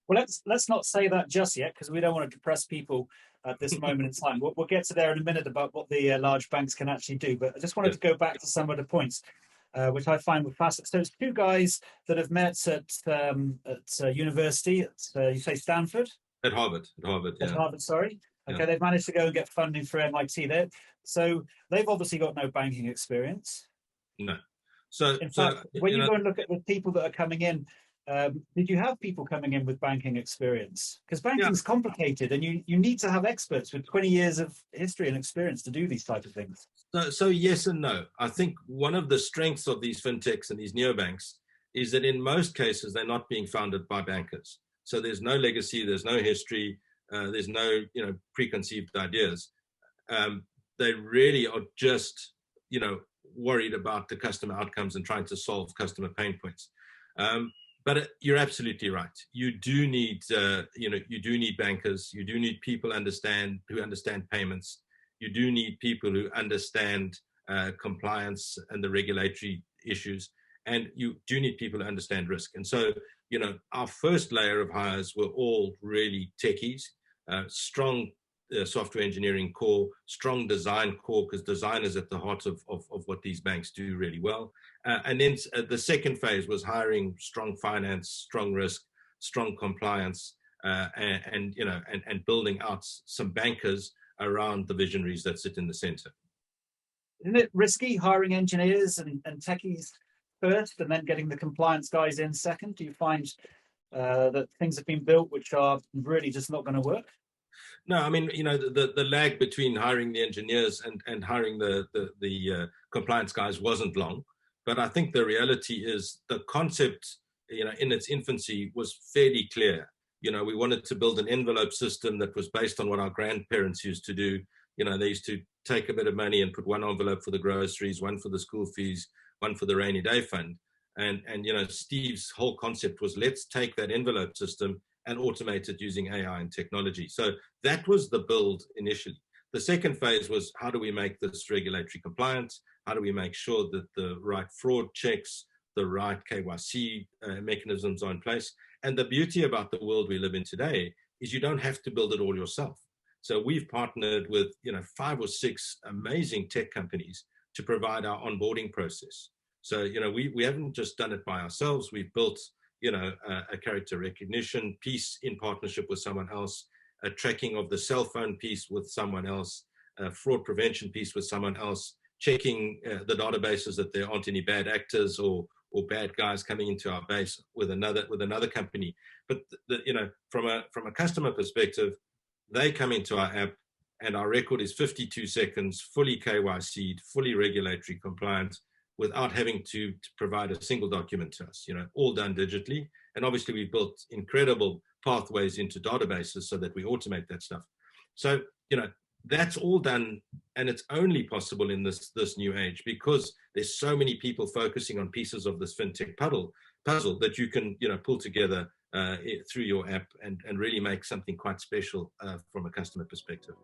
Well, let's not say that just yet because we don't want to depress people at this moment in time. We'll get to there in a minute about what the large banks can actually do. But I just wanted Yes. to go back to some of the points, which I find were fascinating. So it's two guys that have met at university. You say Stanford? At Harvard, At yeah, Harvard, sorry. yeah, Okay, they've managed to go and get funding for MIT there. So they've obviously got no banking experience. no. So, In so fact, when you go and look at the people that are coming in, did you have people coming in with banking experience? Because yeah. banking is complicated, and you need to have experts with 20 years of history and experience to do these type of things. So yes and no. I think one of the strengths of these fintechs and these neobanks is that in most cases they're not being founded by bankers. So there's no legacy, there's no history, there's no preconceived ideas. They really are just worried about the customer outcomes and trying to solve customer pain points. But you're absolutely right. You do need you do need bankers. You do need people who understand payments. You do need people who understand compliance and the regulatory issues, and you do need people who understand risk. And so, our first layer of hires were all really techies, strong software engineering core, strong design core, because design is at the heart of what these banks do really well. And then the second phase was hiring strong finance, strong risk, strong compliance, and building out some bankers around the visionaries that sit in the center. Isn't it risky hiring engineers and techies first and then getting the compliance guys in second? Do you find that things have been built which are really just not going to work? No, I mean, the lag between hiring the engineers and hiring the compliance guys wasn't long. But I think the reality is the concept, in its infancy was fairly clear. We wanted to build an envelope system that was based on what our grandparents used to do. They used to take a bit of money and put one envelope for the groceries, one for the school fees, one for the rainy day fund. And Steve's whole concept was, let's take that envelope system and automate it using AI and technology. So that was the build initially. The second phase was, how do we make this regulatory compliant? How do we make sure that the right fraud checks, the right KYC mechanisms are in place? And the beauty about the world we live in today is you don't have to build it all yourself. So we've partnered with 5 or 6 amazing tech companies to provide our onboarding process. So we haven't just done it by ourselves. We've built a character recognition piece in partnership with someone else, a tracking of the cell phone piece with someone else, a fraud prevention piece with someone else, checking the databases that there aren't any bad actors or bad guys coming into our base with another company. But from a customer perspective, they come into our app and our record is 52 seconds, fully KYC'd, fully regulatory compliant, without having to provide a single document to us, all done digitally. And obviously we built incredible pathways into databases so that we automate that stuff. So, that's all done, and it's only possible in this new age because there's so many people focusing on pieces of this fintech puzzle that you can, pull together through your app and really make something quite special from a customer perspective.